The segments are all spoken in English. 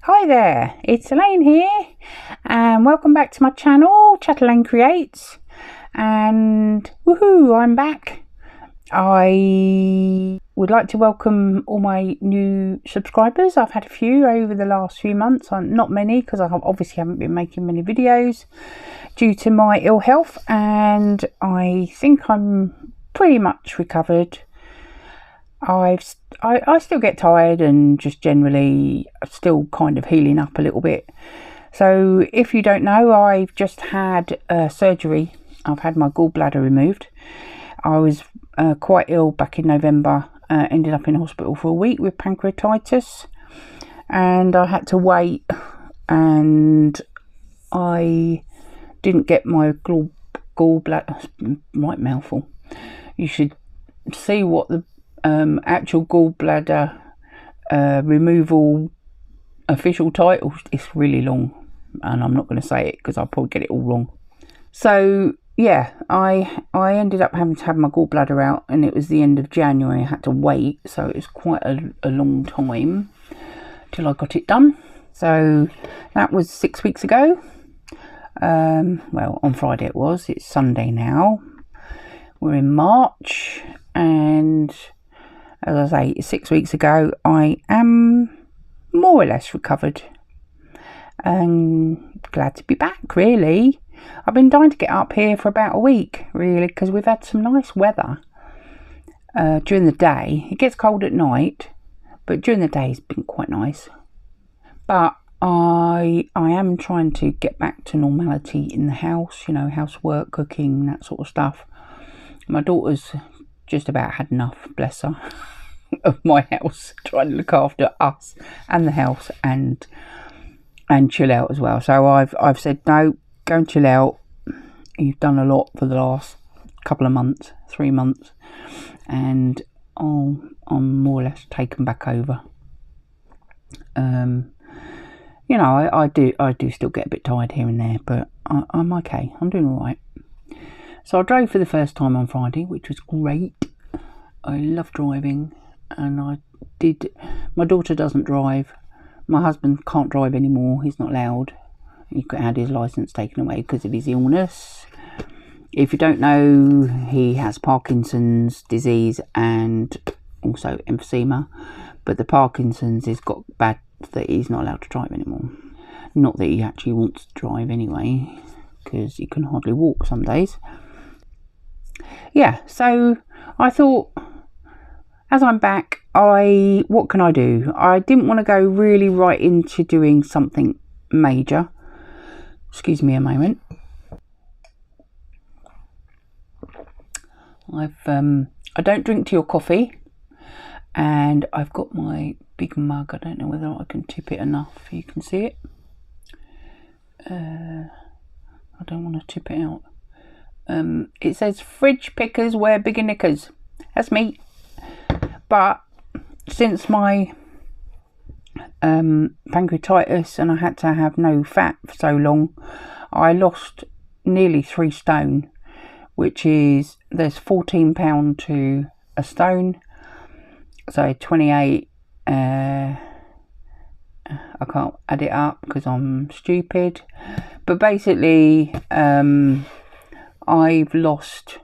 Hi there, it's Elaine here, and welcome back to my channel, Chattylaine Creates. And woohoo, I'm back. I would like to welcome all my new subscribers. I've had a few over the last few months, not many because I obviously haven't been making many videos due to my ill health, and I think I'm pretty much recovered. I still get tired and just generally still kind of healing up a little bit. So if you don't know, I've just had surgery. I've had my gallbladder removed. I was quite ill back in November, ended up in hospital for a week with pancreatitis, and I had to wait, and I didn't get my gallbladder, right mouthful. You should see what the actual gallbladder removal official title is. Really long, and I'm not going to say it because I'll probably get it all wrong. So yeah, I ended up having to have my gallbladder out, and it was the end of January. I had to wait, so it was quite a long time till I got it done. So that was 6 weeks ago. Well, on Friday it was. It's Sunday now. We're in March, and as I say, 6 weeks ago, I am more or less recovered. And glad to be back, really. I've been dying to get up here for about a week, really, because we've had some nice weather during the day. It gets cold at night, but during the day it's been quite nice. But I am trying to get back to normality in the house, you know, housework, cooking, that sort of stuff. My daughter's just about had enough, bless her, of my house, trying to look after us and the house and chill out as well. So I've said, no, go and chill out. You've done a lot for the last couple of months, 3 months, and I'm more or less taken back over. You know, I do still get a bit tired here and there, but I'm okay. I'm doing all right. So I drove for the first time on Friday, which was great. I love driving, and my daughter doesn't drive. My husband can't drive anymore. He's not allowed. He had his licence taken away because of his illness. If you don't know, he has Parkinson's disease and also emphysema. But the Parkinson's has got bad that he's not allowed to drive anymore. Not that he actually wants to drive anyway, because he can hardly walk some days. Yeah, so I thought, as I'm back, what can I do? I didn't want to go really right into doing something major. Excuse me a moment. I don't drink tea or coffee, and I've got my big mug. I don't know whether I can tip it enough. You can see it. I don't want to tip it out. It says fridge pickers wear bigger knickers. That's me. But since my pancreatitis and I had to have no fat for so long, I lost nearly 3 stone, which is, there's 14 pound to a stone, so 28. I can't add it up because I'm stupid, but basically I've lost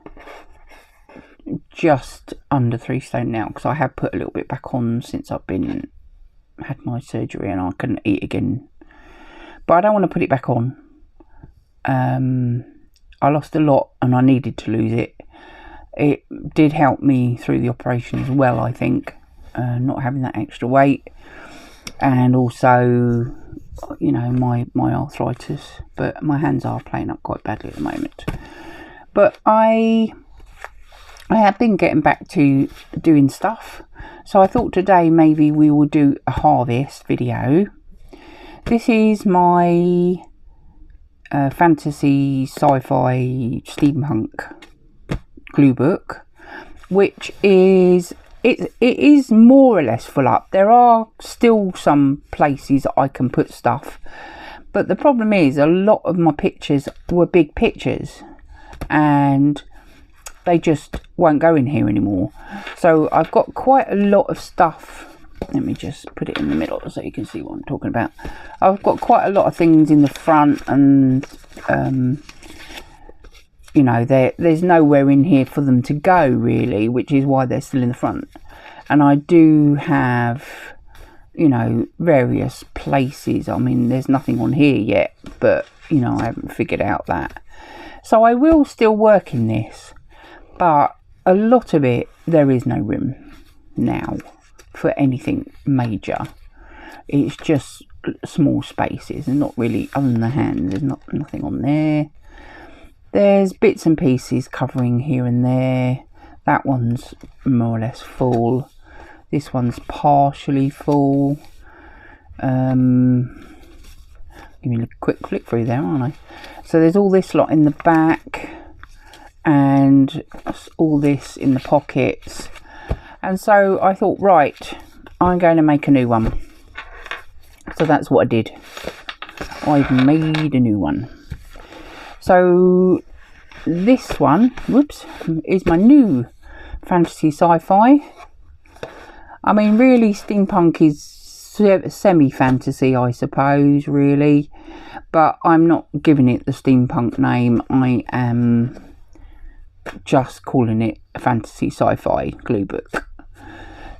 just under 3 stone now, because I have put a little bit back on since I've had my surgery, and I couldn't eat again. But I don't want to put it back on. I lost a lot and I needed to lose it. It did help me through the operation as well, I think, not having that extra weight, and also, you know, my arthritis. But my hands are playing up quite badly at the moment. But I have been getting back to doing stuff, so I thought today maybe we will do a harvest video. This is my fantasy sci-fi steampunk Gluebook, which is it is more or less full up. There are still some places I can put stuff, but the problem is a lot of my pictures were big pictures, and they just won't go in here anymore. So I've got quite a lot of stuff Let me just put it in the middle so you can see what I'm talking about. I've got quite a lot of things in the front, and you know, there's nowhere in here for them to go really, which is why they're still in the front. And I do have, you know, various places. I mean, there's nothing on here yet, but you know, I haven't figured out that. So I will still work in this, but a lot of it, there is no room now for anything major. It's just small spaces, and not really, other than the hand, there's nothing on there. There's bits and pieces covering here and there. That one's more or less full. This one's partially full. Give me a quick flick through there, aren't I? So there's all this lot in the back, and all this in the pockets. And so I thought, right, I'm going to make a new one. So that's what I did. I've made a new one. So this one, whoops, is my new fantasy sci-fi. I mean, really, steampunk is semi-fantasy, I suppose, really. But I'm not giving it the steampunk name. I am just calling it a fantasy sci-fi Gluebook.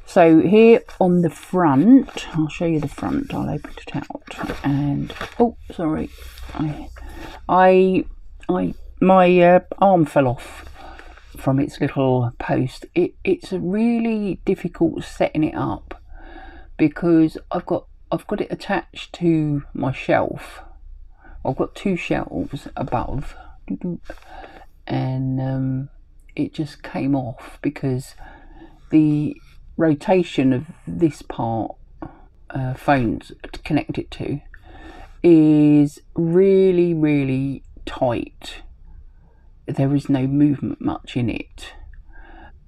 So here on the front, I'll show you the front. I'll open it out, and oh, sorry, my arm fell off from its little post. It's really difficult setting it up because I've got it attached to my shelf. I've got two shelves above, and it just came off because the rotation of this part phones to connect it to is really tight. There is no movement much in it,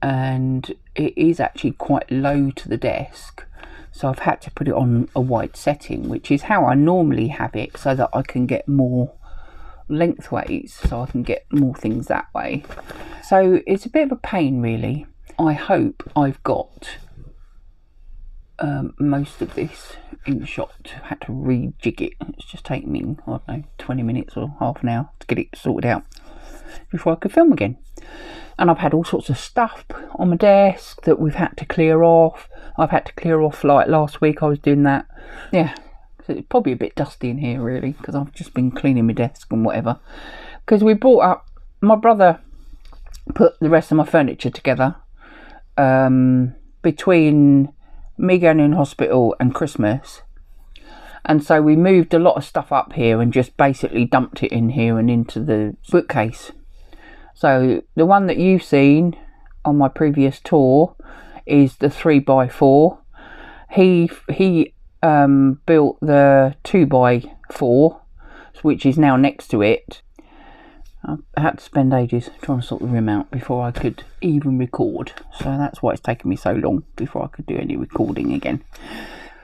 and it is actually quite low to the desk, so I've had to put it on a wide setting, which is how I normally have it, so that I can get more lengthways, so I can get more things that way. So it's a bit of a pain really. I hope I've got most of this in shot. I had to rejig it. It's just taken me, I don't know, 20 minutes or half an hour to get it sorted out before I could film again. And I've had all sorts of stuff on my desk that we've had to clear off. I've had to clear off, like last week I was doing that. Yeah, so it's probably a bit dusty in here really, because I've just been cleaning my desk and whatever. Because we brought up, my brother put the rest of my furniture together between me going in hospital and Christmas, and so we moved a lot of stuff up here and just basically dumped it in here and into the bookcase. So the one that you've seen on my previous tour is the 3x4. He built the 2x4, which is now next to it. I had to spend ages trying to sort the rim out before I could even record. So that's why it's taken me so long before I could do any recording again.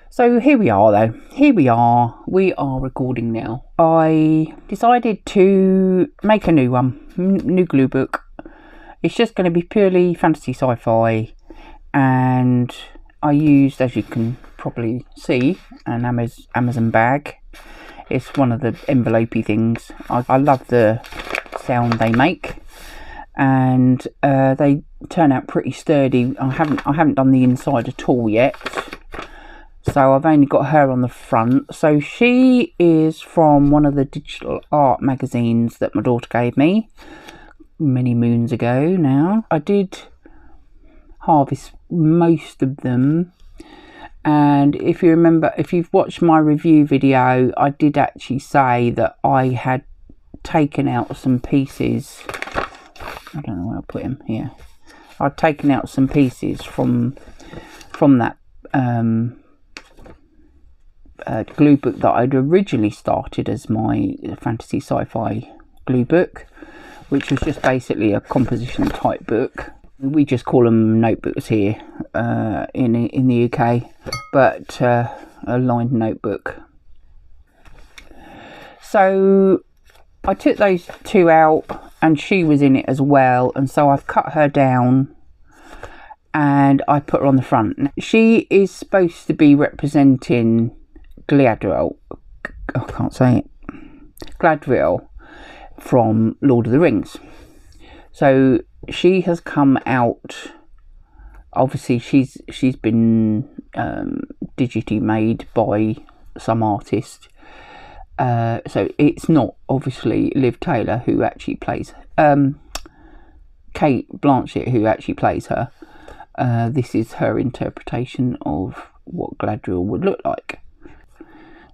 So here we are though. Here we are. We are recording now. I decided to make a new one. New Gluebook. It's just going to be purely fantasy sci-fi. And I used, as you can probably see, an Amazon bag. It's one of the envelopey things. I love the sound they make, and they turn out pretty sturdy. I haven't done the inside at all yet, so I've only got her on the front. So she is from one of the digital art magazines that my daughter gave me many moons ago now. I did harvest most of them, and if you remember, if you've watched my review video, I did actually say that I had taken out some pieces. I don't know where I'll put him here. I'd taken out some pieces from that Gluebook that I'd originally started as my fantasy sci-fi Gluebook, which was just basically a composition type book. We just call them notebooks here in the UK, but a lined notebook. So I took those two out, and she was in it as well, and so I've cut her down and I put her on the front. She is supposed to be representing Galadriel. I can't say it. Galadriel from Lord of the Rings. So she has come out. Obviously, she's been digitally made by some artist. So it's not obviously Liv Taylor who actually plays Kate Blanchett who actually plays her. This is her interpretation of what Galadriel would look like.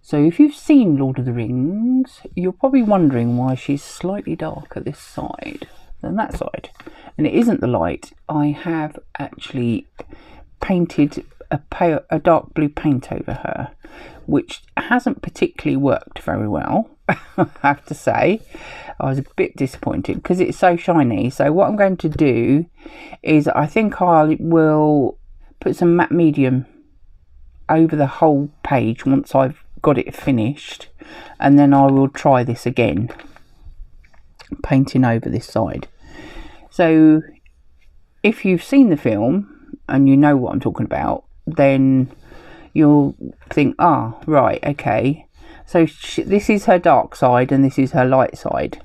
So if you've seen Lord of the Rings, you're probably wondering why she's slightly darker this side than that side. And it isn't the light. I have actually painted a dark blue paint over her, which hasn't particularly worked very well, I have to say. I was a bit disappointed because it's so shiny. So what I'm going to do is I think I will put some matte medium over the whole page once I've got it finished, and then I will try this again, painting over this side. So if you've seen the film and you know what I'm talking about, then you'll think, right, okay, so this is her dark side and this is her light side.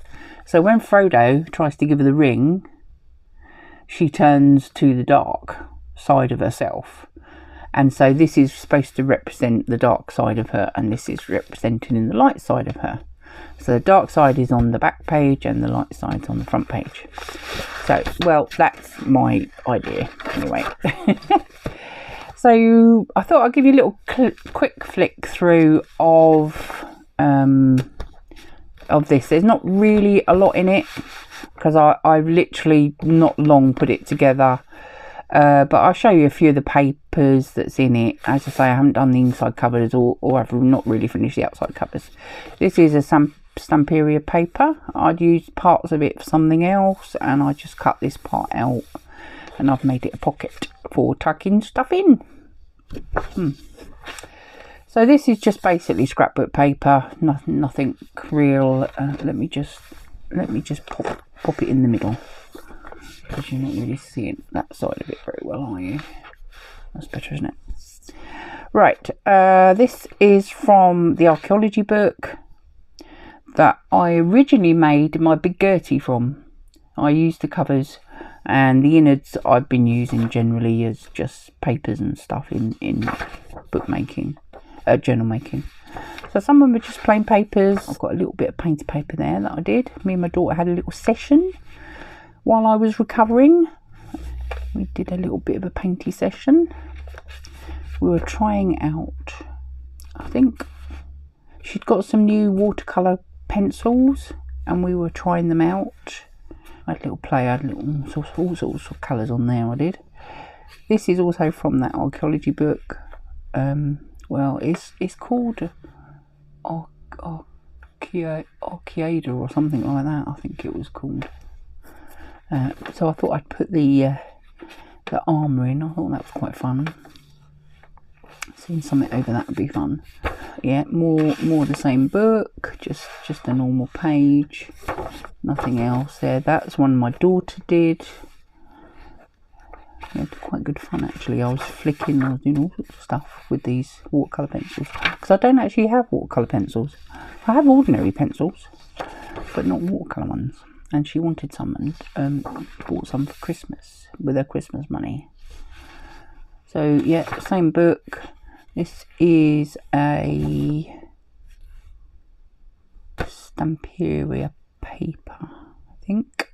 So when Frodo tries to give her the ring, she turns to the dark side of herself. And so this is supposed to represent the dark side of her, and this is represented in the light side of her. So the dark side is on the back page and the light side's on the front page. So, well, that's my idea anyway. So I thought I'd give you a little quick flick through of this. There's not really a lot in it because I've literally not long put it together. But I'll show you a few of the papers that's in it. As I say, I haven't done the inside covers or I've not really finished the outside covers. This is a Stamperia paper. I'd used parts of it for something else, and I just cut this part out and I've made it a pocket for tucking stuff in. So this is just basically scrapbook paper, nothing real. Let me just pop it in the middle, because you're not really seeing that side of it very well, are you? That's better, isn't it? Right, this is from the archaeology book that I originally made my Big Gertie from. I used the covers, and the innards I've been using generally as just papers and stuff in bookmaking, journal making. So some of them are just plain papers. I've got a little bit of painted paper there that I did. Me and my daughter had a little session while I was recovering. We did a little bit of a painty session. We were trying out, I think she'd got some new watercolour pencils and we were trying them out. I had a little play, I had all sorts of colours on there, I did. This is also from that archaeology book. Well, it's called Archaeada or something like that, I think it was called. So I thought I'd put the armour in. I thought that was quite fun. Seeing something over that would be fun. Yeah, more the same book, just a normal page, nothing else there. That's one my daughter did. We had quite good fun actually. I was flicking, I was doing all sorts of stuff with these watercolour pencils, because I don't actually have watercolour pencils. I have ordinary pencils, but not watercolour ones. And she wanted some and bought some for Christmas with her Christmas money. So yeah, same book. This is a Stamperia paper, I think.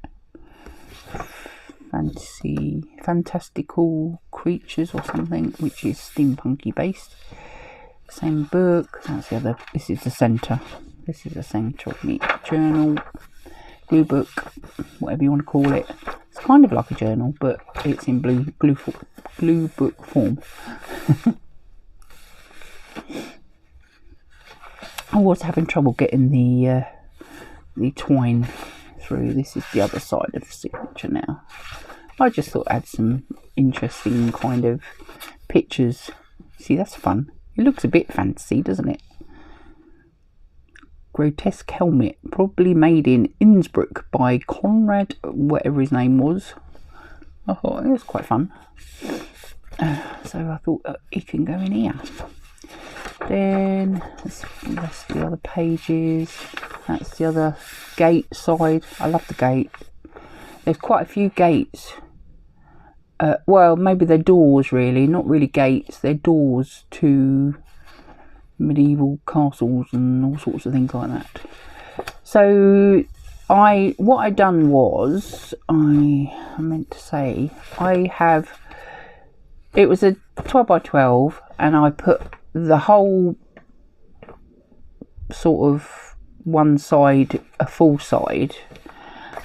Fantastical creatures or something, which is steampunky based. Same book. That's the other. This is the centre. This is the centre of the journal. Gluebook, whatever you want to call it. It's kind of like a journal, but it's in Gluebook form. I was having trouble getting the twine through. This is the other side of the signature now. I just thought I'd add some interesting kind of pictures. See, that's fun. It looks a bit fancy, doesn't it? Grotesque helmet, probably made in Innsbruck by Conrad, whatever his name was. I thought it was quite fun. So I thought he can go in here. Then that's the other pages. That's the other gate side. I love the gate. There's quite a few gates. Well, maybe they're doors really, not really gates. They're doors to medieval castles and all sorts of things like that. So what I done was, I meant to say, it was a 12 by 12 and I put the whole sort of one side a full side,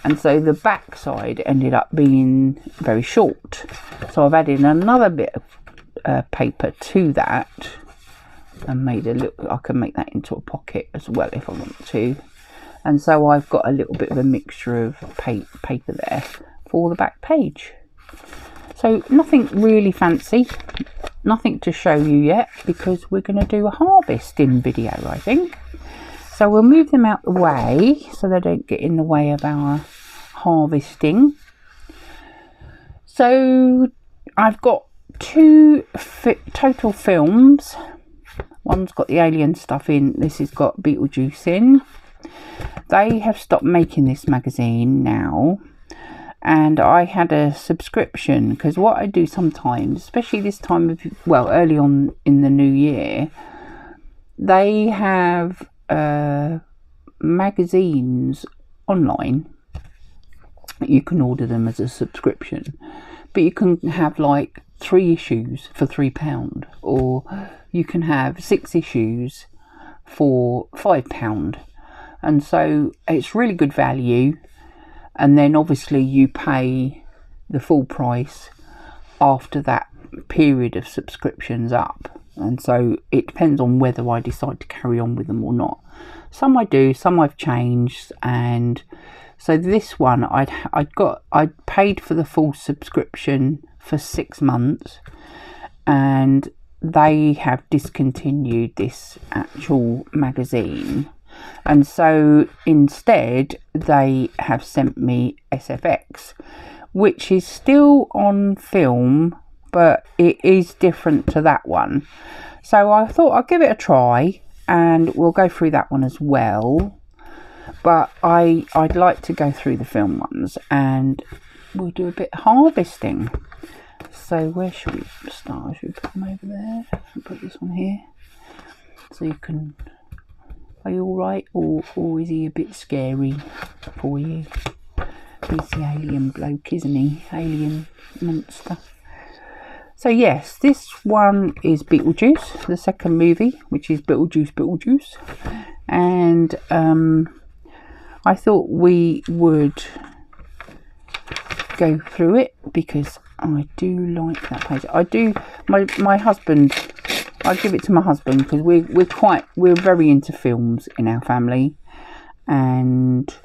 and so the back side ended up being very short, so I've added another bit of paper to that and made a little, I can make that into a pocket as well if I want to, and so I've got a little bit of a mixture of paper there for the back page. So nothing really fancy, nothing to show you yet, because we're going to do a harvesting video, I think. So we'll move them out the way so they don't get in the way of our harvesting. So I've got two Total Films. One's got the alien stuff in, this has got Beetlejuice in. They have stopped making this magazine now. And I had a subscription, because what I do sometimes, especially this time of, well, early on in the new year, they have magazines online. You can order them as a subscription, but you can have like 3 issues for £3, or you can have 6 issues for £5, and so it's really good value. And then obviously you pay the full price after that period of subscriptions up, and so it depends on whether I decide to carry on with them or not. Some I do, some I've changed, and so this one I'd paid for the full subscription for 6 months, and they have discontinued this actual magazine. And so instead they have sent me SFX, which is still on film, but it is different to that one. So I thought I'd give it a try, and we'll go through that one as well. But I'd like to go through the film ones, and we'll do a bit of harvesting. So where should we start? Should we put them over there? I'll put this one here so you can... Are you alright, or is he a bit scary for you? He's the alien bloke, isn't he? Alien monster. So yes, this one is Beetlejuice, the second movie, which is Beetlejuice. And I thought we would go through it because I do like that page. I do, my husband... I give it to my husband because we're very into films in our family, and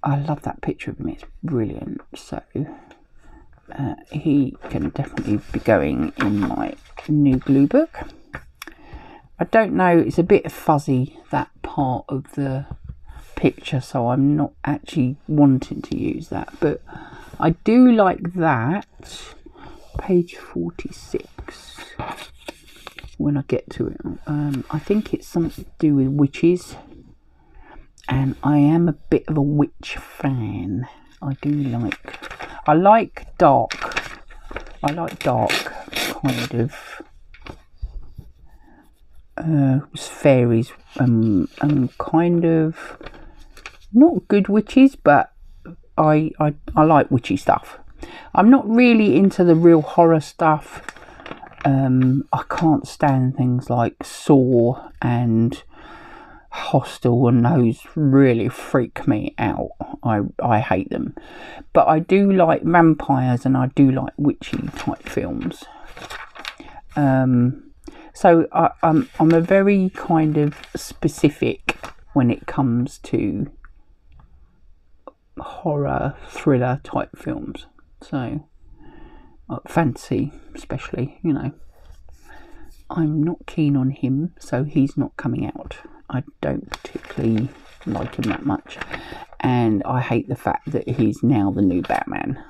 I love that picture of him. It's brilliant. So he can definitely be going in my new Gluebook. I don't know, it's a bit fuzzy, that part of the picture, so I'm not actually wanting to use that, but I do like that. Page 46. When I get to it, I think it's something to do with witches, and I am a bit of a witch fan. I like dark kind of fairies, and kind of not good witches, but I like witchy stuff. I'm not really into the real horror stuff. I can't stand things like Saw and Hostel, and those really freak me out. I hate them. But I do like vampires, and I do like witchy type films. So I'm a very kind of specific when it comes to horror, thriller type films. So fantasy especially, you know. I'm not keen on him, so he's not coming out. I don't particularly like him that much, and I hate the fact that he's now the new Batman.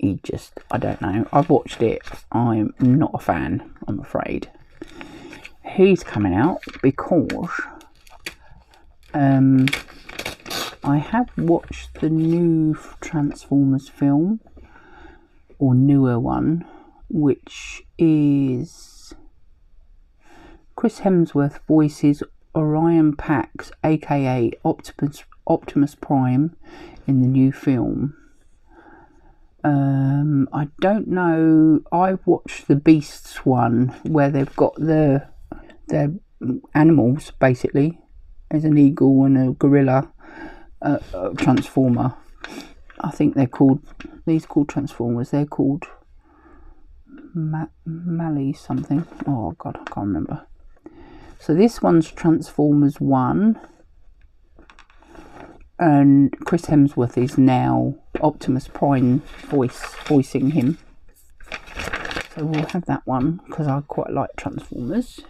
he just, I don't know. I've watched it. I'm not a fan, I'm afraid. He's coming out because I have watched the new Transformers film, or newer one, which is Chris Hemsworth voices Orion Pax, aka Optimus Prime, in the new film. I don't know. I watched the Beasts one where they've got their animals basically. There's an eagle and a gorilla transformer. I think they're called Transformers. They're called Mally something. Oh god, I can't remember. So this one's Transformers 1, and Chris Hemsworth is now Optimus Prime voicing him. So we'll have that one because I quite like Transformers.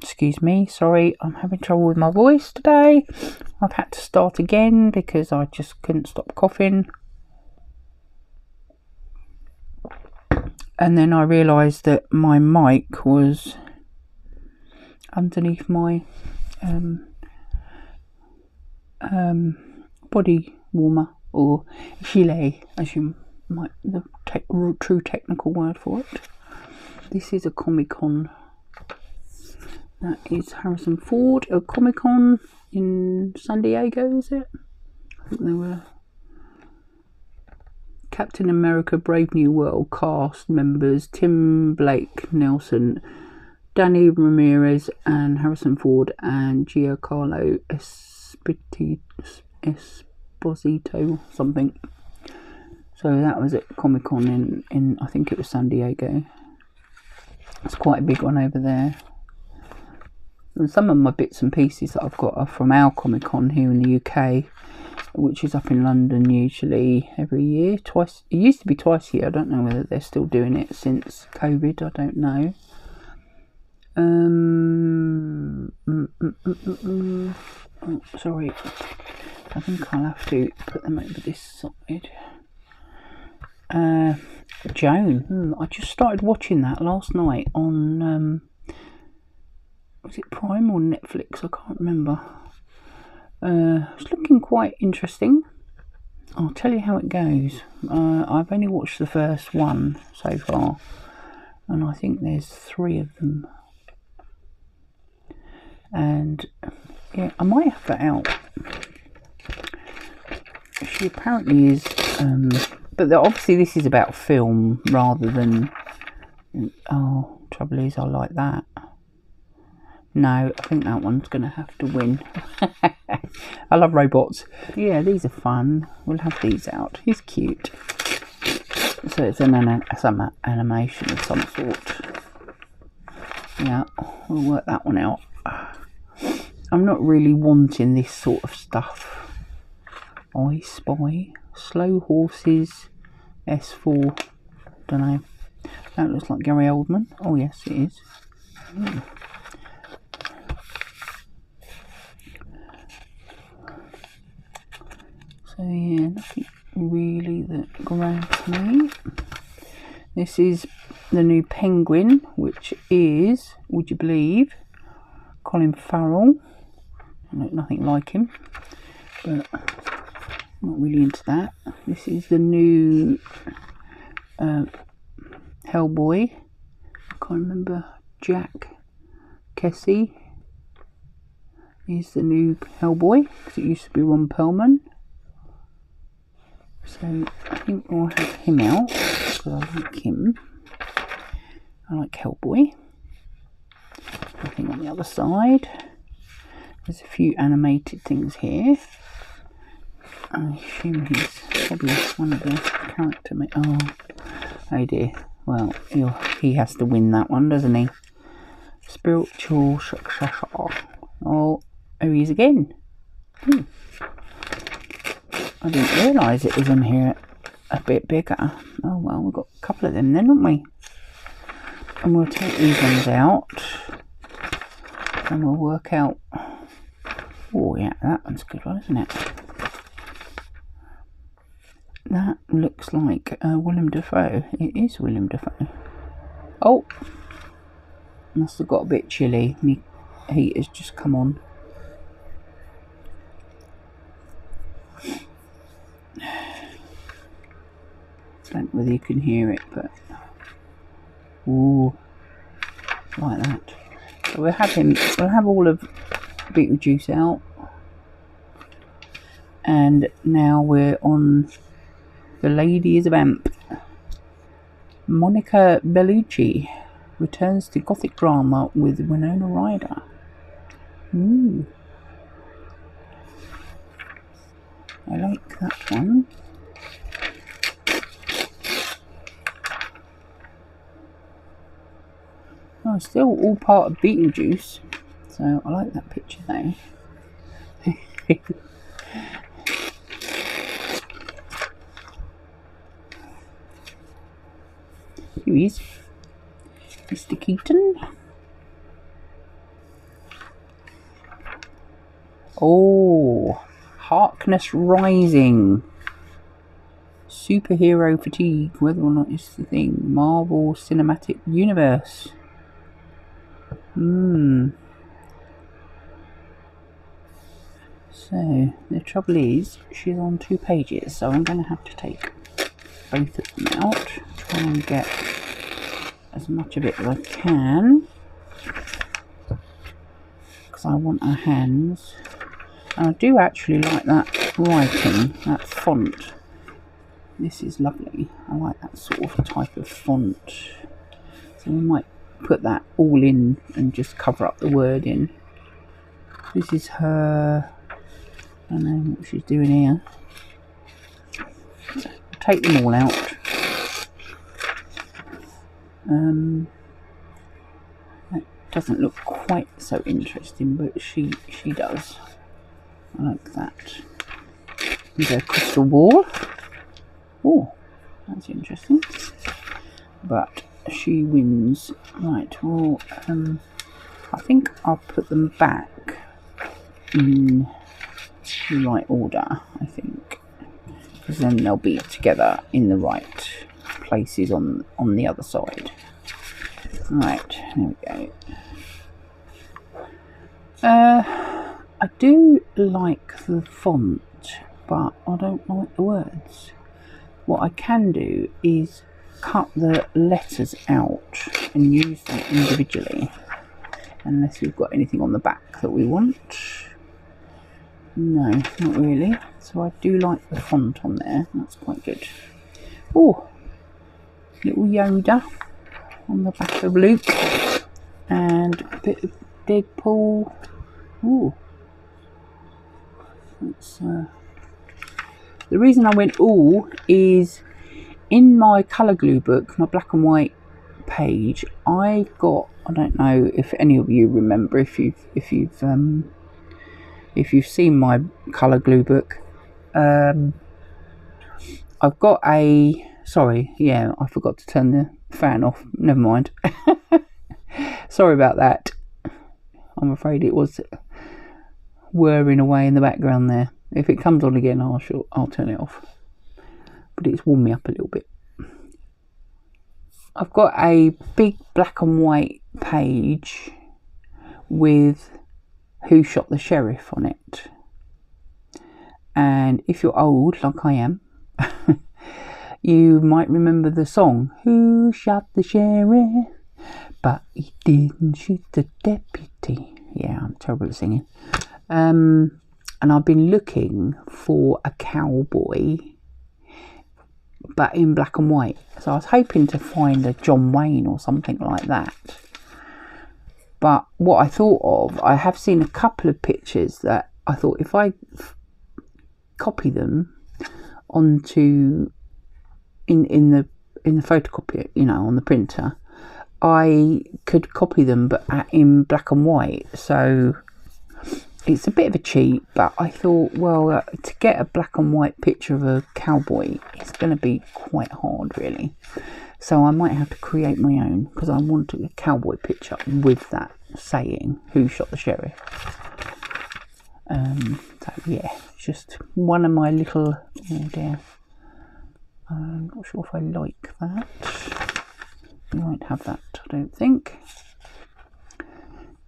Excuse me, sorry, I'm having trouble with my voice today. I've had to start again because I just couldn't stop coughing. And then I realised that my mic was underneath my body warmer, or gilet, as you might, the true technical word for it. This is a Comic-Con. That is Harrison Ford, a Comic-Con in San Diego, is it? I think they were. Captain America Brave New World cast members Tim Blake Nelson, Danny Ramirez, and Harrison Ford, and Giancarlo Esposito something. So that was at Comic-Con in I think it was San Diego. It's quite a big one over there. And some of my bits and pieces that I've got are from our Comic-Con here in the UK, which is up in London usually every year. Twice. It used to be twice a year. I don't know whether they're still doing it since COVID. I don't know. Oh, sorry. I think I'll have to put them over this side. Joan. I just started watching that last night on... was it Prime or Netflix? I can't remember. It's looking quite interesting. I'll tell you how it goes. I've only watched the first one so far, and I think there's 3 of them. And yeah, I might have that out. She apparently is, but obviously this is about film rather than. Oh, trouble is, I like that. No, I think that one's going to have to win. I love robots. Yeah, these are fun. We'll have these out. He's cute. So it's some animation of some sort. Yeah, we'll work that one out. I'm not really wanting this sort of stuff. I Spy. Slow Horses. S4. Don't know. That looks like Gary Oldman. Oh yes, it is. So yeah, nothing really that grabs me. This is the new Penguin, which is, would you believe, Colin Farrell. I look nothing like him, but I'm not really into that. This is the new Hellboy. I can't remember. Jack Kesey is the new Hellboy, because it used to be Ron Perlman. So I think we'll have him out because I like him. I like Hellboy. Nothing on the other side. There's a few animated things here. I assume he's probably one of the character. Oh dear. Well, he has to win that one, doesn't he? Spiritual successor. Oh, there he is again. I didn't realise it was in here a bit bigger. Oh well, we've got a couple of them then, haven't we? And we'll take these ones out. And we'll work out... Oh yeah, that one's a good one, isn't it? That looks like Willem Dafoe. It is Willem Dafoe. Oh, must have got a bit chilly. My heat has just come on. Don't know whether you can hear it, but ooh, like that. So we'll have all of Beetlejuice out, and now we're on The Lady is a Vamp. Monica Bellucci returns to gothic drama with Winona Ryder. Ooh, I like that one. Oh, still all part of Beetlejuice, so I like that picture though. Here he is, Mr. Keaton. Oh, Harkness Rising. Superhero fatigue, whether or not it's the thing. Marvel Cinematic Universe. So the trouble is, she's on 2 pages, so I'm going to have to take both of them out, try and get as much of it as I can, because I want her hands. And I do actually like that writing, that font. This is lovely. I like that sort of type of font. So we might put that all in and just cover up the wording. This is her. I don't know what she's doing here. So take them all out. That doesn't look quite so interesting, but she does. I like that. There's a crystal ball. Oh, that's interesting. But she wins. Right, well, I think I'll put them back in the right order, I think. Because then they'll be together in the right places on the other side. Right, there we go. I do like the font, but I don't like the words. What I can do is cut the letters out and use them individually, unless we've got anything on the back that we want. No, not really. So I do like the font on there. That's quite good. Oh, little Yoda on the back of Luke, and a bit of Deadpool. Ooh, that's the reason I went ooh is in my colour glue book, my black and white page. I don't know if any of you remember, if you've seen my colour glue book. I've got a, sorry, yeah, I forgot to turn the fan off. Never mind. Sorry about that. I'm afraid it was whirring away in the background there. If it comes on again, I'll turn it off. But it's warmed me up a little bit. I've got a big black and white page with Who Shot the Sheriff on it. And if you're old, like I am, you might remember the song, Who Shot the Sheriff? But he didn't shoot the deputy. Yeah, I'm terrible at singing. And I've been looking for a cowboy, but in black and white. So I was hoping to find a John Wayne or something like that. But what I thought of, I have seen a couple of pictures that I thought if I copy them onto in the photocopier, you know, on the printer, I could copy them but in black and white. So it's a bit of a cheat, but I thought, well, to get a black and white picture of a cowboy, it's going to be quite hard, really. So I might have to create my own, because I want a cowboy picture with that saying, Who Shot the Sheriff? So yeah, just one of my little, oh dear, I'm not sure if I like that. We won't have that, I don't think.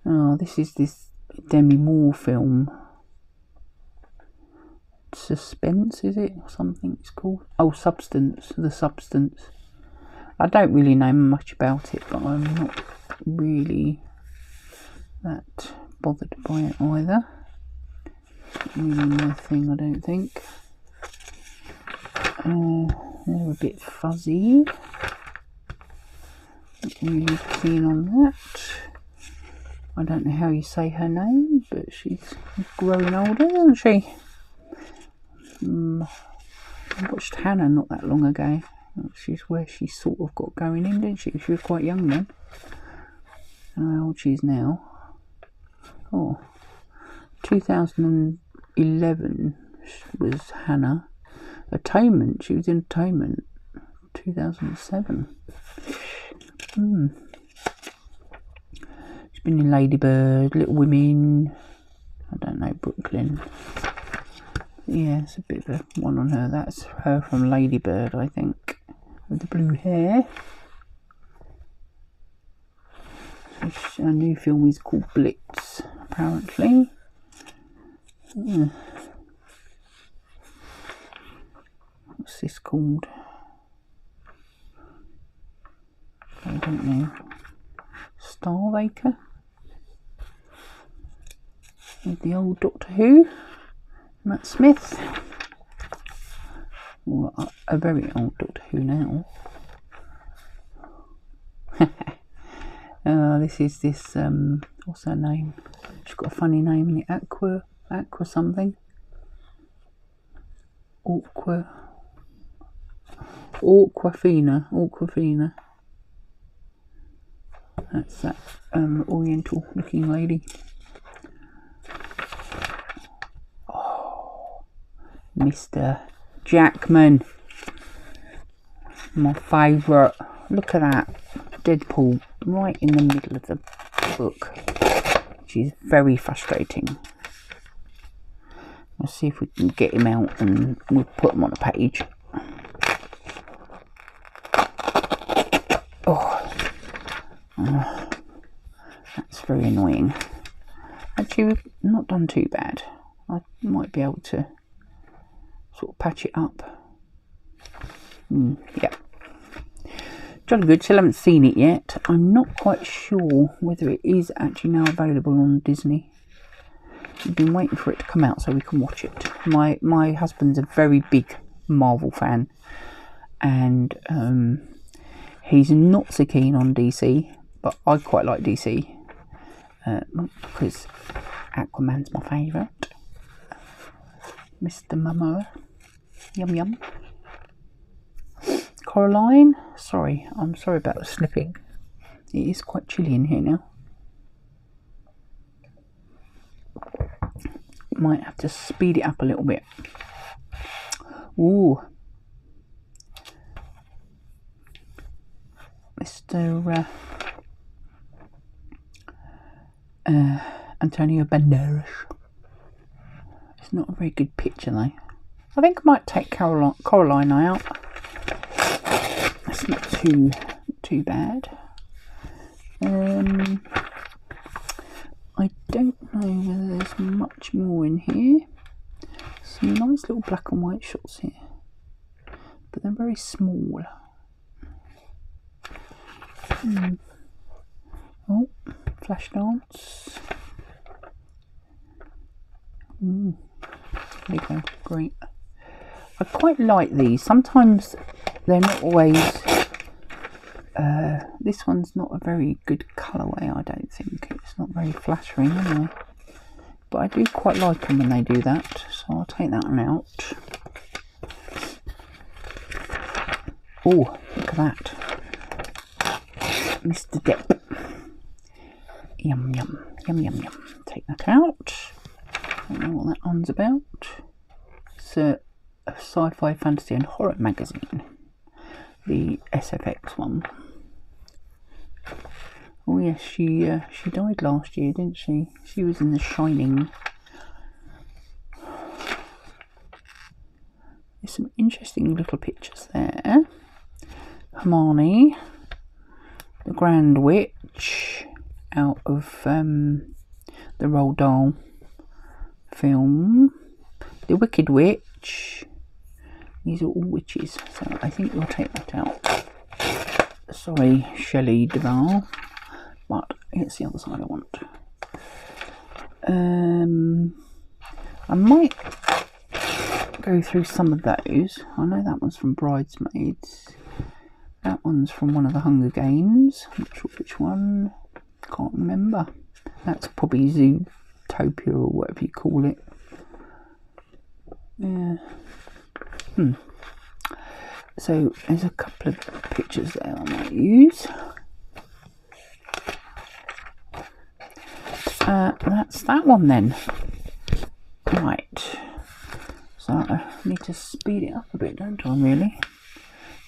Oh, this is this Demi Moore film. Suspense, is it? Or something it's called. Oh, Substance. The Substance. I don't really know much about it, but I'm not really that bothered by it either. It's not really my thing, I don't think. They're a bit fuzzy. Not really keen on that. I don't know how you say her name, but she's growing older, isn't she? I watched Hannah not that long ago. She's where she sort of got going in, didn't she? She was quite young then. I don't know how old she is now. Oh, 2011 was Hannah. Atonement, she was in Atonement. 2007. She's been in Lady Bird, Little Women. I don't know, Brooklyn. Yeah, it's a bit of a one on her. That's her from Lady Bird, I think, with the blue hair. So her new film is called Blitz, apparently. Yeah. What's this called? I don't know. Starvaker? With the old Doctor Who. Matt Smith. Well, a very old Doctor Who now. This is this, what's her name? She's got a funny name in it. Aqua something. Awkwafina. That's that oriental looking lady. Oh, Mr. Jackman. My favourite. Look at that. Deadpool right in the middle of the book, which is very frustrating. Let's see if we can get him out and we'll put him on a page. That's very annoying. Actually, we've not done too bad. I might be able to sort of patch it up. Yeah. Jolly good. Still haven't seen it yet. I'm not quite sure whether it is actually now available on Disney. We've been waiting for it to come out so we can watch it. My husband's a very big Marvel fan, and he's not so keen on DC, but I quite like DC because Aquaman's my favourite. Mr. Momoa. Yum yum. Coraline, I'm sorry about the snipping. It is quite chilly in here now. Might have to speed it up a little bit. Ooh. Mr. Antonio Banderas. It's not a very good picture though. I think I might take Coraline out. That's not too bad. I don't know whether there's much more in here. Some nice little black and white shots here, but they're very small. Oh, flash dance. There you go, great. I quite like these. Sometimes they're not always. This one's not a very good colourway, I don't think. It's not very flattering anyway. But I do quite like them when they do that, so I'll take that one out. Oh, look at that. Mr. Depp. Yum yum, yum yum yum. Take that out. I don't know what that one's about. It's a sci-fi, fantasy and horror magazine. The SFX one. Oh yes, she died last year, didn't she? She was in The Shining. There's some interesting little pictures there. Hermione, the Grand Witch, out of the Roald Dahl film. The Wicked Witch. These are all witches, so I think we'll take that out. Sorry, Shelley Duvall, but it's the other side I want. I might go through some of those. I know that one's from Bridesmaids. That one's from one of the Hunger Games. I'm not sure which one. Can't remember. That's probably Zootopia or whatever you call it. Yeah. So there's a couple of pictures there I might use. That's that one then. Right. So I need to speed it up a bit, don't I, really?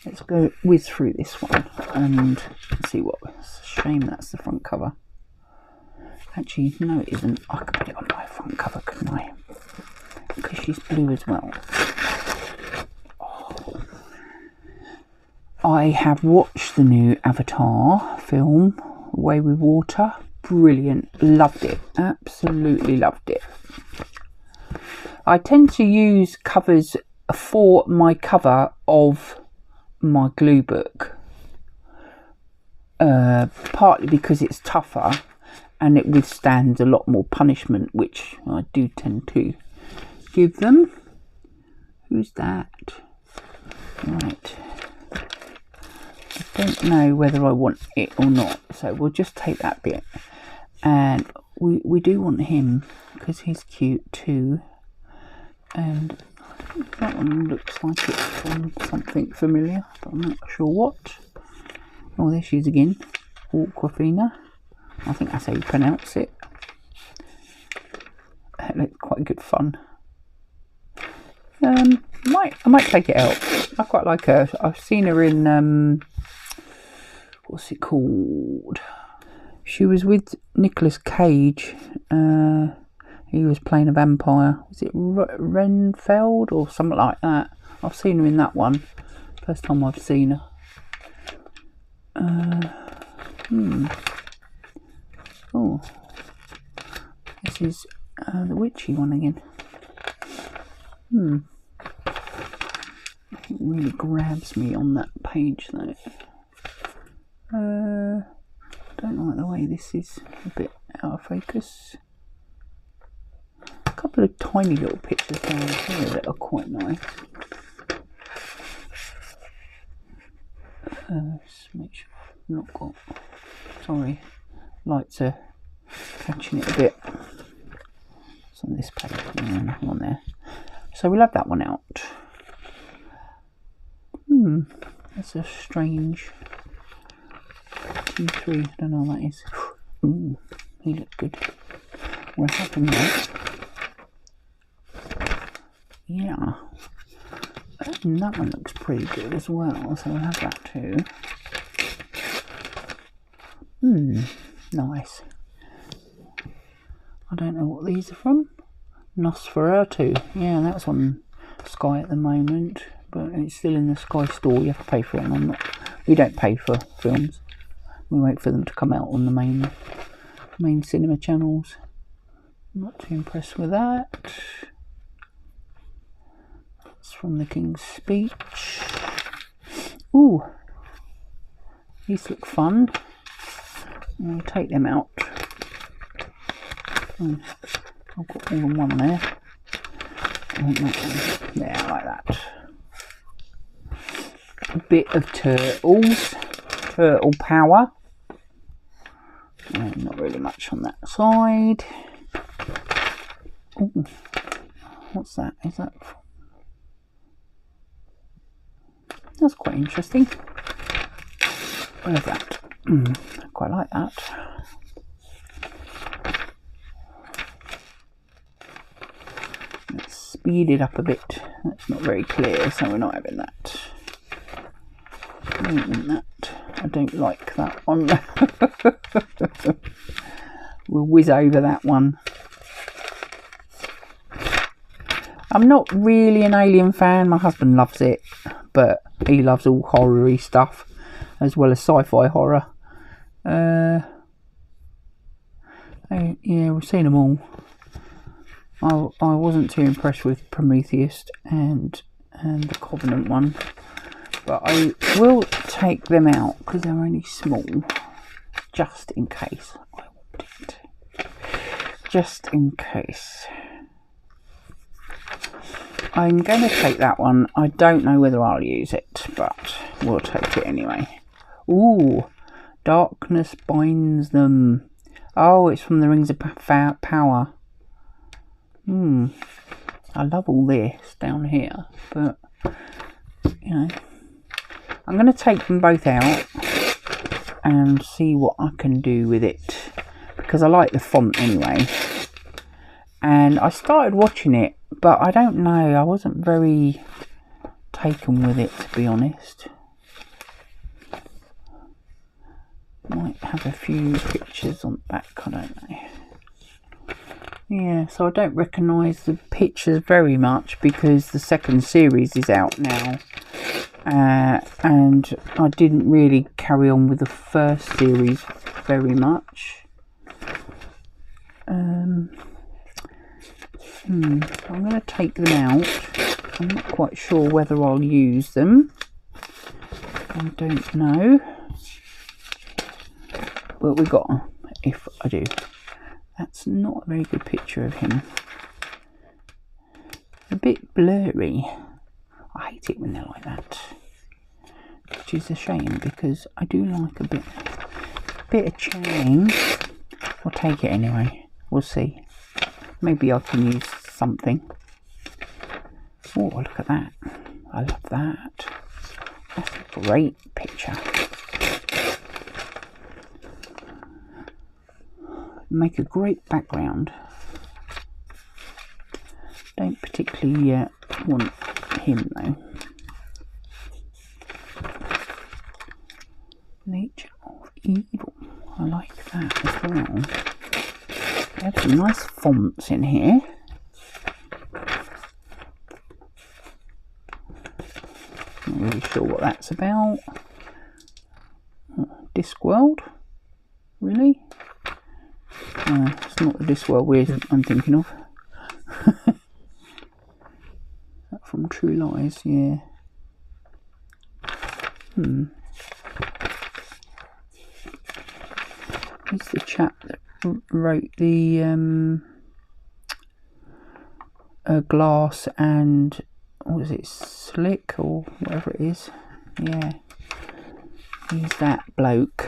Let's go whiz through this one and see what. It's a shame that's the front cover. Actually, no, it isn't. I could put it on my front cover, couldn't I? Because she's blue as well. Oh. I have watched the new Avatar film, Way with Water. Brilliant. Loved it. Absolutely loved it. I tend to use covers for my cover of my Gluebook. Partly because it's tougher and it withstands a lot more punishment, which I do tend to give them. Who's that? Right. I don't know whether I want it or not, so we'll just take that bit. And we do want him because he's cute too. And I think that one looks like it's from something familiar, but I'm not sure what. Oh, there she is again. Awkwafina. I think that's how you pronounce it. It looks quite good fun. I might take it out. I quite like her. I've seen her in what's it called? She was with Nicolas Cage. He was playing a vampire. Was it Renfield or something like that? I've seen her in that one. First time I've seen her. Oh, this is the witchy one again. It really grabs me on that page though. Don't like the way this is a bit out of focus. A couple of tiny little pictures down here that are quite nice. Just make sure I've not got. Sorry, lights are catching it a bit. It's on this page, nothing on there. So we'll have that one out. That's a strange T3. I don't know what that is. Ooh, he looked good. We'll have him there. Yeah. And that one looks pretty good as well, so we'll have that too. Nice. I don't know what these are from. Nosferatu. Yeah, that's on Sky at the moment, but it's still in the Sky store. You have to pay for it, and we don't pay for films. We wait for them to come out on the main cinema channels. I'm not too impressed with that. It's from The King's Speech. Ooh, these look fun. I'll take them out. I've got all in one there. I want that one. Yeah, I like that. A bit of turtles. Turtle power. Not really much on that side. Ooh, what's that? Is that? That's quite interesting. I love that. I quite like that. Let's speed it up a bit. That's not very clear, so we're not having that. I don't want that. I don't like that one. We'll whiz over that one. I'm not really an Alien fan. My husband loves it, but he loves all horror-y stuff as well as sci-fi horror. Yeah, we've seen them all. I wasn't too impressed with Prometheus and the Covenant one, but I will take them out because they're only small, just in case I want it. Just in case. I'm going to take that one. I don't know whether I'll use it, but we'll take it anyway. Ooh, darkness binds them. Oh, it's from the Rings of Power. I love all this down here, but you know, I'm going to take them both out and see what I can do with it, because I like the font anyway. And I started watching it, but I don't know, I wasn't very taken with it, to be honest. Might have a few pictures on the back, I don't know. Yeah, so I don't recognise the pictures very much because the second series is out now. And I didn't really carry on with the first series very much. I'm going to take them out. I'm not quite sure whether I'll use them. I don't know. What we got, if I do. That's not a very good picture of him. A bit blurry. I hate it when they're like that. Which is a shame because I do like a bit of change. I'll take it anyway. We'll see. Maybe I can use something. Oh, look at that. I love that. That's a great picture. Make a great background. Don't particularly want him though. Nature of Evil. I like that as well. They have some nice fonts in here. Not really sure what that's about. Discworld? Really? It's not the Discworld I'm thinking of. That from True Lies, yeah. He's the chap that wrote the Glass and what was it, Slick or whatever it is. Yeah, he's that bloke.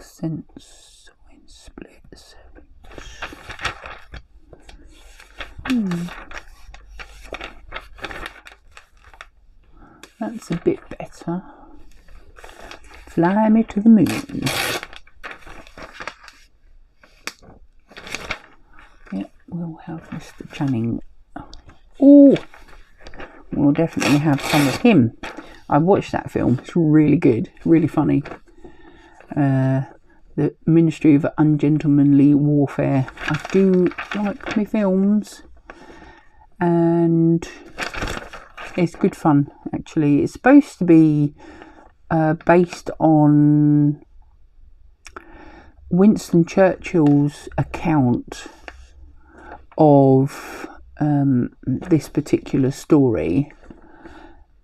Sense in split That's a bit better. Fly me to the moon. Yep, we'll have Mr. Channing. Oh, we'll definitely have some of him. I watched that film. It's really good, really funny. The Ministry of Ungentlemanly Warfare. I do like my films, and it's good fun actually. It's supposed to be based on Winston Churchill's account of this particular story.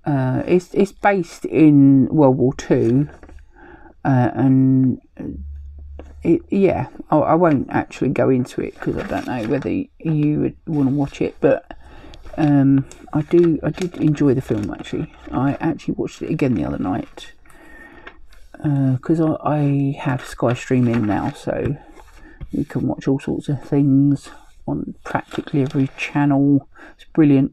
It's based in World War II. And yeah, I won't actually go into it because I don't know whether you would want to watch it, but I did enjoy the film actually. I actually watched it again the other night because I have Sky Streaming now, so you can watch all sorts of things on practically every channel. It's brilliant.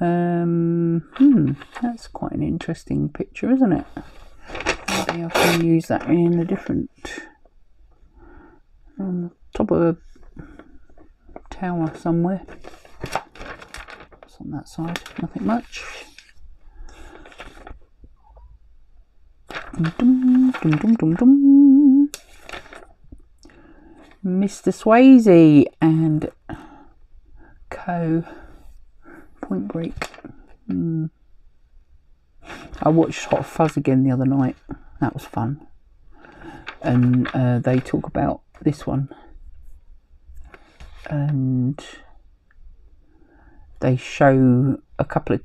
That's quite an interesting picture, isn't it? Maybe I can use that in a different, on the top of a tower somewhere. What's on that side? Nothing much. Dum, dum, dum, dum, dum. Mr. Swayze and Co. Point Break. I watched Hot Fuzz again the other night. That was fun. And they talk about this one. And they show a couple of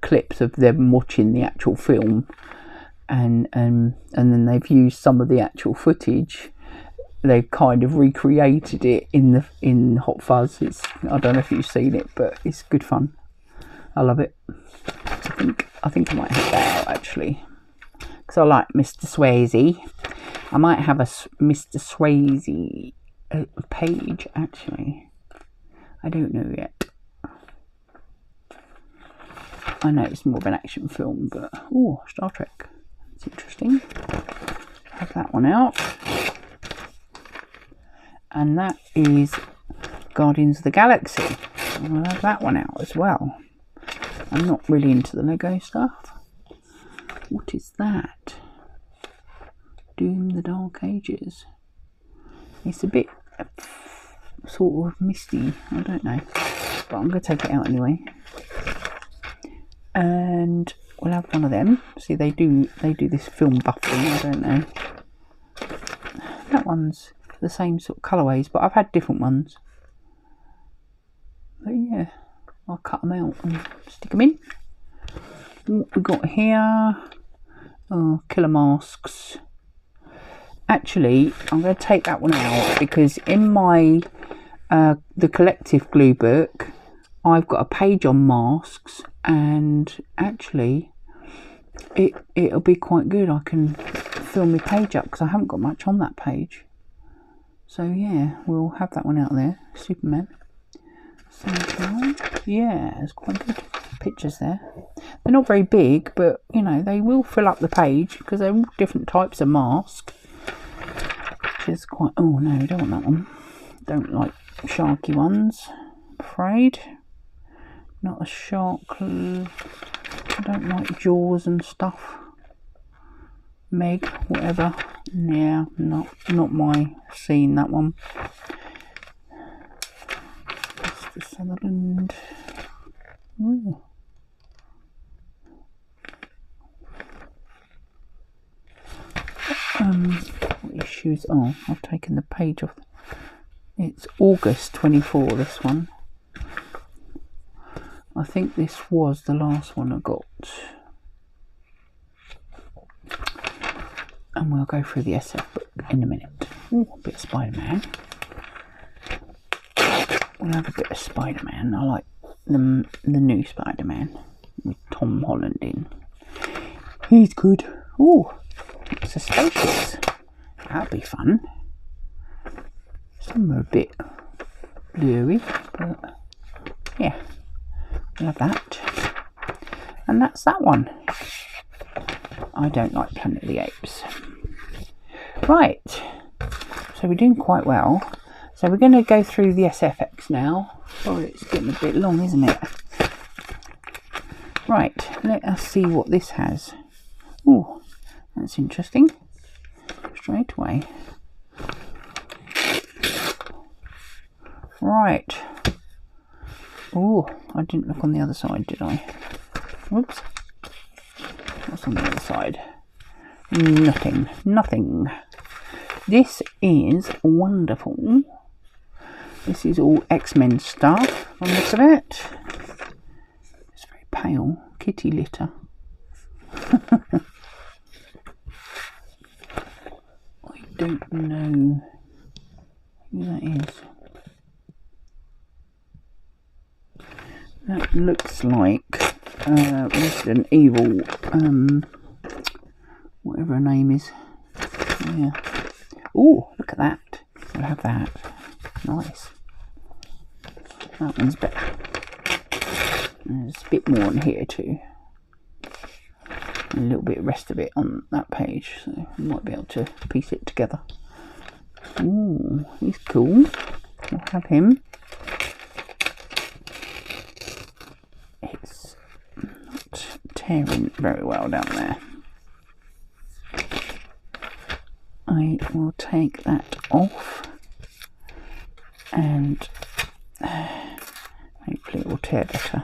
clips of them watching the actual film. And then they've used some of the actual footage. They've kind of recreated it in Hot Fuzz. I don't know if you've seen it, but it's good fun. I love it. I think I might have that out actually, because I like Mr. Swayze. I might have a Mr. Swayze page actually. I don't know yet. I know it's more of an action film, but oh, Star Trek. It's interesting. Have that one out. And that is Guardians of the Galaxy. I'll have that one out as well. I'm not really into the Lego stuff. What is that? Doom the Dark Ages. It's a bit sort of misty. I don't know. But I'm going to take it out anyway. And we'll have one of them. See, they do this film buffing. I don't know. That one's the same sort of colourways, but I've had different ones. But yeah, I'll cut them out and stick them in. What we got here? Oh, Killer Masks. Actually, I'm going to take that one out because in my the collective glue book, I've got a page on masks, and actually it'll be quite good. I can fill my page up because I haven't got much on that page. So yeah, we'll have that one out there. Superman. Yeah, there's quite good pictures there. They're not very big, but you know, they will fill up the page because they're all different types of mask. Which is quite... Oh no, we don't want that one. Don't like sharky ones, I'm afraid. Not a shark. I don't like Jaws and stuff. Meg, whatever. Yeah, not my scene, that one. Mr. Sutherland. Ooh. What issues? Oh, I've taken the page off. It's August 24, this one. I think this was the last one I got. And we'll go through the SF book in a minute. Ooh, a bit of Spider-Man. We'll have a bit of Spider-Man. I like the new Spider-Man with Tom Holland in. He's good. Ooh, it's a spacious. That'll be fun. Some are a bit blurry, but yeah, we'll have that. And that's that one. I don't like Planet of the Apes. Right, so we're doing quite well. So we're going to go through the SFX now. Oh, it's getting a bit long, isn't it? Right, let us see what this has. Oh, that's interesting. Straight away. Right. Oh, I didn't look on the other side, did I? Whoops. What's on the other side? Nothing. This is wonderful. This is all X-Men stuff on the looks of it. It's very pale. Kitty litter. I don't know who that is. That looks like Resident Evil, whatever her name is. Yeah. Oh, look at that. I'll have that. Nice. That one's better. There's a bit more on here too. A little bit rest of it on that page, so I might be able to piece it together. Ooh, he's cool. I'll have him. It's not tearing very well down there. I will take that off, and hopefully it will tear better.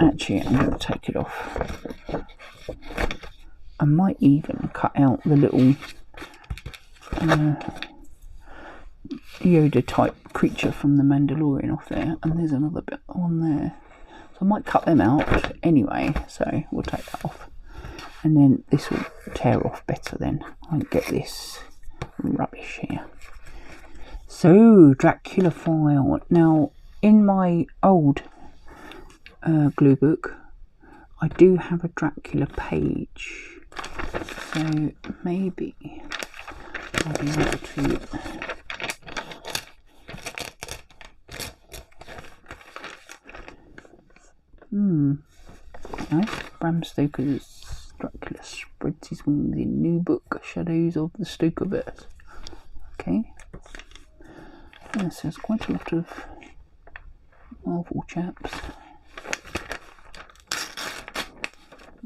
Actually, I'm going to take it off. I might even cut out the little Yoda type creature from the Mandalorian off there, and there's another bit on there, so I might cut them out anyway, so we'll take that off, and then this will tear off better then. I won't get this rubbish here. So, Dracula file. Now, in my old Gluebook, I do have a Dracula page, so maybe I'll be able to nice. Bram Stoker's Dracula spreads his wings in new book, Shadows of the Stokerverse. Okay. Yes, there's quite a lot of Marvel chaps.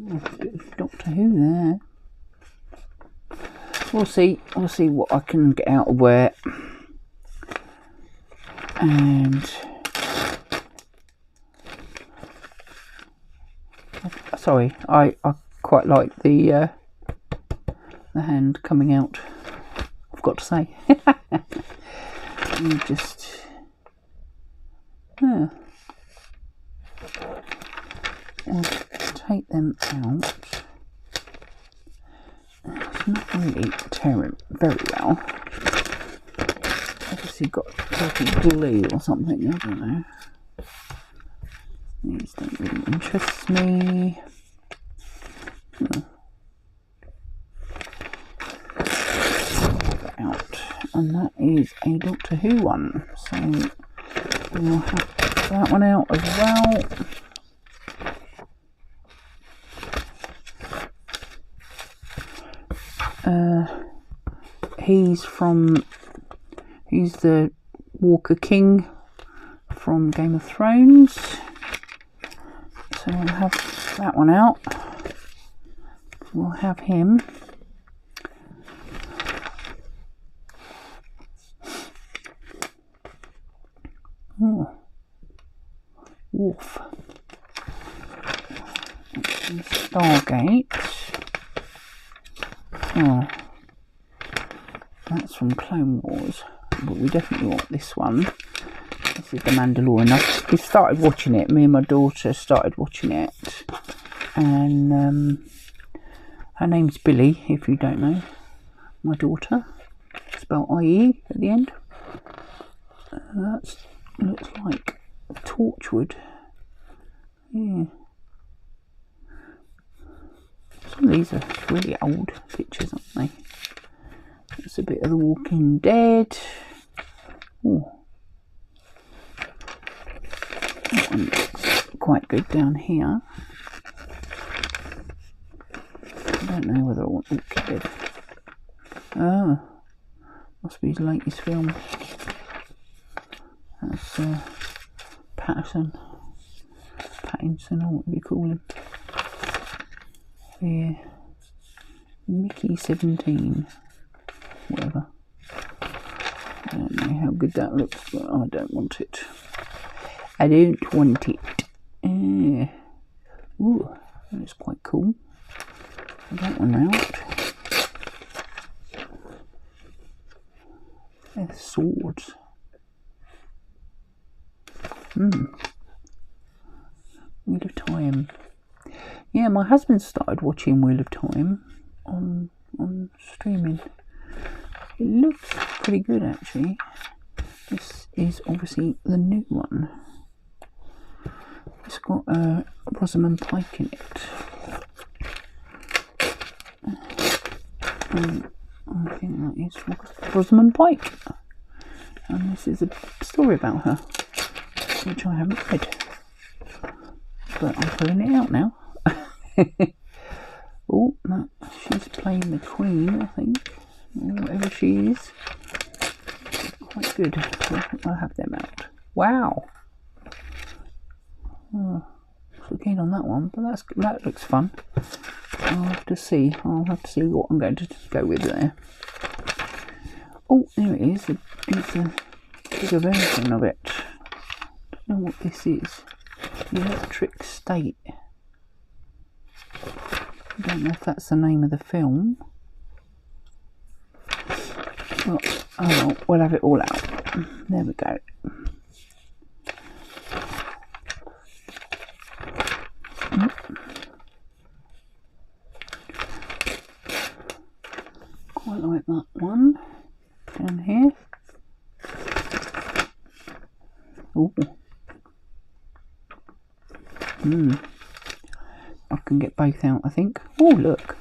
Oh, a bit of Doctor Who there. We'll see what I can get out of where. And sorry, I quite like the hand coming out, I've got to say. You just I'll take them out. It's not really tearing very well. Obviously got purple glue or something, I don't know. These don't really interest me. Out, and that is a Doctor Who one, so we'll have that one out as well. He's the Walker King from Game of Thrones, so we'll have that one out. We'll have him. Oh, Wolf. Stargate. Oh, that's from Clone Wars, but we definitely want this one. This is the Mandalorian. We started watching it. Me and my daughter started watching it, and her name's Billy. If you don't know, my daughter, spelled IE at the end. That looks like Torchwood. Yeah. Some of these are really old pictures, aren't they? It's a bit of The Walking Dead. Oh, that one looks quite good down here. I don't know whether I want Walking Dead. Oh, must be his latest film. That's Pattinson, or what do you call him? Yeah, Mickey 17, whatever. I don't know how good that looks, but I don't want it. I don't want it. Ooh, that's quite cool. That one out. There's swords. Wheel of Time. Yeah, my husband started watching Wheel of Time on streaming. It looks pretty good, actually. This is obviously the new one. It's got Rosamund Pike in it. I think that is Rosamund Pike. And this is a story about her, which I haven't read. But I'm pulling it out now. Oh, no, she's playing the Queen, I think. Whatever she is. Quite good. So I'll have them out. Wow. Oh, so keen on that one, but that looks fun. I'll have to see. I'll have to see what I'm going to go with there. Oh, there it is. It's a bigger version of it. Don't know what this is. The Electric State. I don't know if that's the name of the film. Well, oh well, we'll have it all out. There we go. Quite like that one down here. Oh. I can get both out, I think. Oh, look.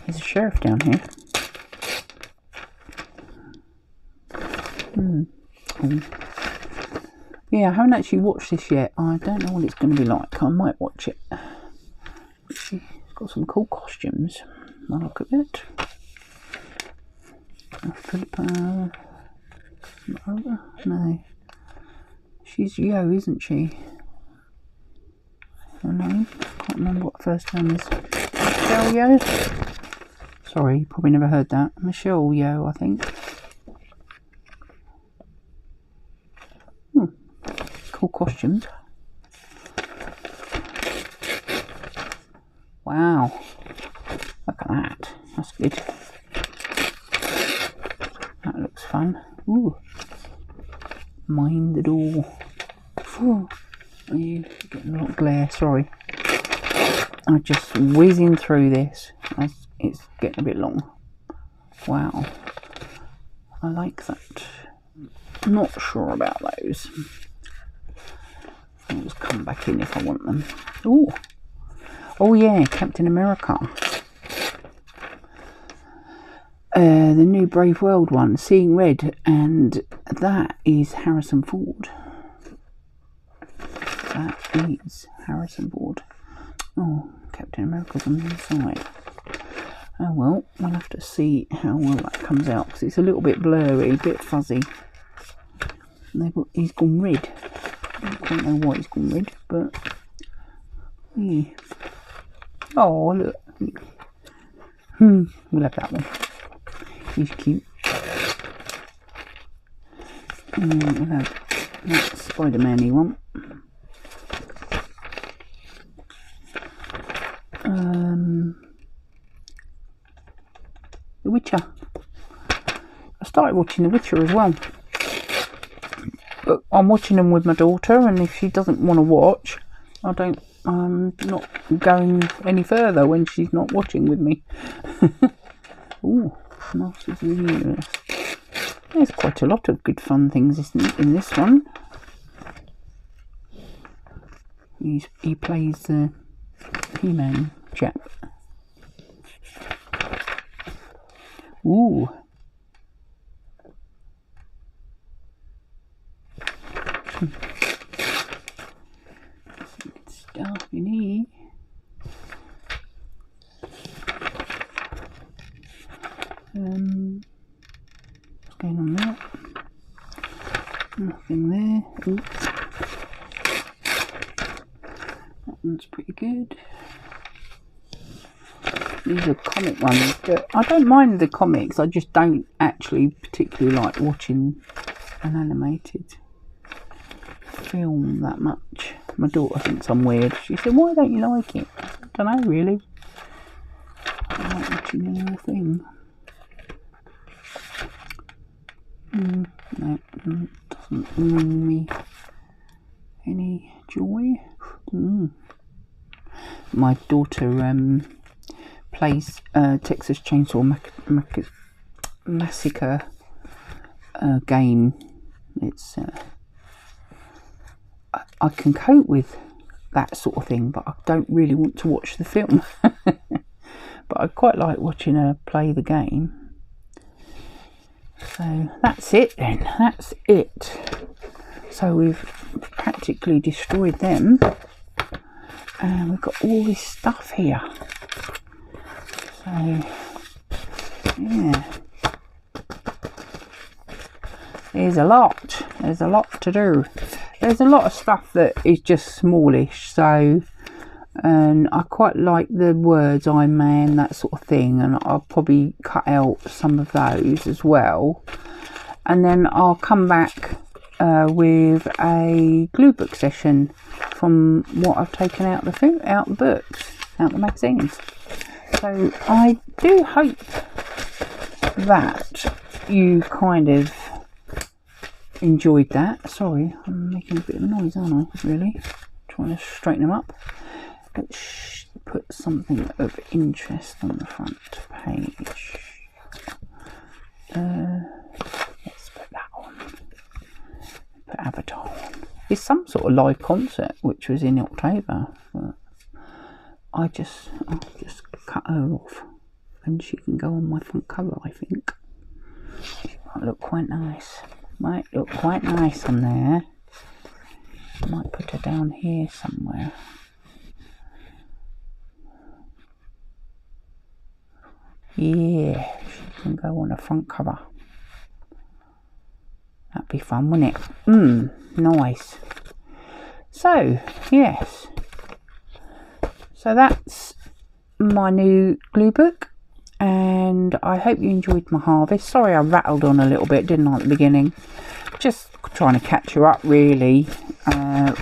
There's a sheriff down here. Oh. Yeah, I haven't actually watched this yet. I don't know what it's going to be like. I might watch it. It's got some cool costumes. I look at it. Philippa. No. She's Yo, isn't she? Her name? Can't remember what her first name is. Michelle Yo? Sorry, you probably never heard that. Michelle Yo, I think. Cool costumes. Wow. Look at that. That's good. That looks fun. Ooh. Mind the door. Ooh. Are you getting a lot of glare? Sorry. I'm just whizzing through this. It's getting a bit long. Wow. I like that. I'm not sure about those. I'll just come back in if I want them. Ooh. Oh yeah, Captain America. The new Brave World one, Seeing Red, and that is Harrison Ford. That is Harrison Ford. Oh, Captain America's on the inside. Oh well, we'll have to see how well that comes out, because it's a little bit blurry, a bit fuzzy. He's gone red. I don't know why he's gone red, but yeah. Oh look. We'll have that one. He's cute. And we'll have that Spider-Man-y one. The Witcher. I started watching The Witcher as well. But I'm watching them with my daughter, and if she doesn't want to watch, I'm not going any further when she's not watching with me. Ooh, Masters of the Universe. There's quite a lot of good fun things in this one. He plays the He-Man chap. Ooh. Good stuff in here. What's going on there? Nothing there. Oops. That one's pretty good. These are comic ones, but I don't mind the comics. I just don't actually particularly like watching an animated film that much. My daughter thinks I'm weird. She said, "Why don't you like it?" I don't know, really. I like watching the whole thing. No, doesn't bring me any joy. My daughter plays Texas Chainsaw Massacre game. It's I can cope with that sort of thing, but I don't really want to watch the film. But I quite like watching her play the game. So that's it then. That's it. So we've practically destroyed them, and we've got all this stuff here. So yeah, there's a lot to do. There's a lot of stuff that is just smallish, so and I quite like the words "I'm man," that sort of thing, and I'll probably cut out some of those as well, and then I'll come back with a glue book session from what I've taken out the books, out the magazines. So I do hope that you kind of enjoyed that. Sorry, I'm making a bit of noise, aren't I? Really trying to straighten them up. Let's put something of interest on the front page. Let's put that on. Put Avatar on. It's some sort of live concert which was in October, but I'll just cut her off and she can go on my front cover, I think. She might look quite nice. Might look quite nice on there. I might put her down here somewhere. Yeah, she can go on the front cover. That'd be fun, wouldn't it? Nice. So, yes. So that's my new glue book, and I hope you enjoyed my harvest. Sorry I rattled on a little bit, didn't I, at the beginning? Just trying to catch you up really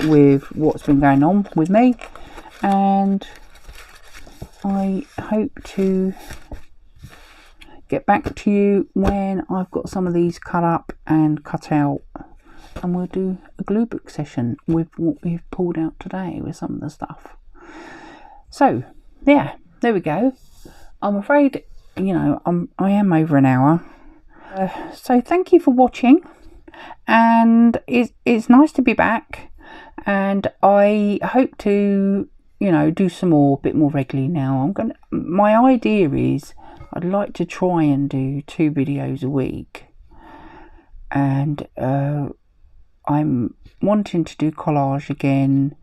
with what's been going on with me, and I hope to get back to you when I've got some of these cut up and cut out, and we'll do a glue book session with what we've pulled out today with some of the stuff. So yeah, there we go. I'm afraid, you know, I am over an hour. So thank you for watching, and it's nice to be back, and I hope to, you know, do some more, a bit more regularly now. My idea is I'd like to try and do 2 videos a week, and I'm wanting to do collage again.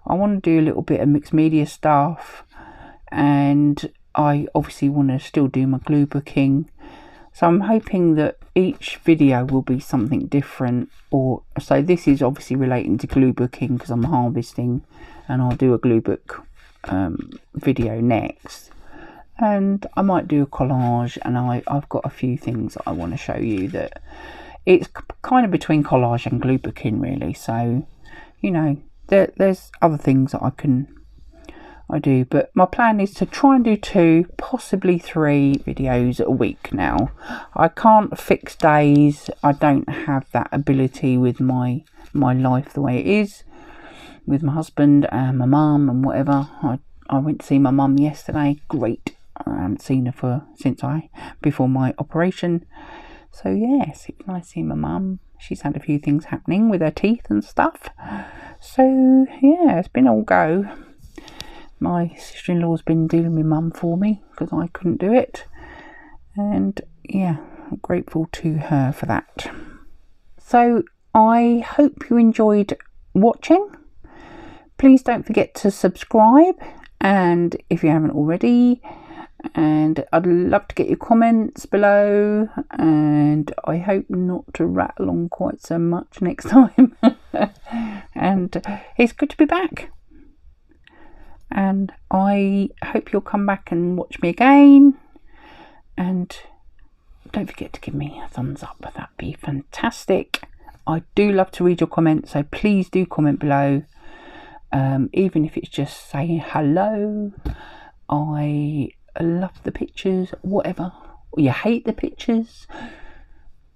I want to do a little bit of mixed media stuff, and I obviously want to still do my glue booking. So I'm hoping that each video will be something different. Or so this is obviously relating to glue booking because I'm harvesting, and I'll do a glue book video next. And I might do a collage, and I've got a few things that I want to show you that it's kind of between collage and glue booking really. So, you know, there's other things that I do, but my plan is to try and do 2, possibly 3 videos a week now. I can't fix days. I don't have that ability with my life the way it is with my husband and my mum and whatever. I went to see my mum yesterday. Great. I haven't seen her before my operation. So yes, it's nice seeing my mum. She's had a few things happening with her teeth and stuff. So yeah, it's been all go. My sister-in-law's been dealing with mum for me because I couldn't do it. And yeah, I'm grateful to her for that. So I hope you enjoyed watching. Please don't forget to subscribe, and if you haven't already, and I'd love to get your comments below, and I hope not to rattle on quite so much next time. And it's good to be back, and I hope you'll come back and watch me again, and don't forget to give me a thumbs up. That'd be fantastic. I do love to read your comments, so please do comment below, even if it's just saying hello. I love the pictures, whatever. You hate the pictures,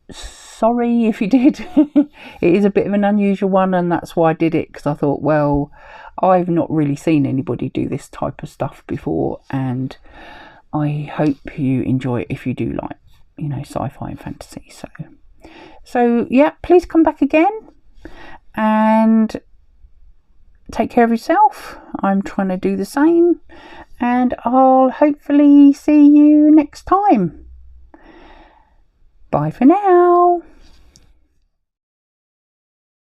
sorry if you did. It is a bit of an unusual one, and that's why I did it, because I thought, well, I've not really seen anybody do this type of stuff before, and I hope you enjoy it if you do like, you know, sci-fi and fantasy. So yeah, please come back again and take care of yourself. I'm trying to do the same, and I'll hopefully see you next time. Bye for now.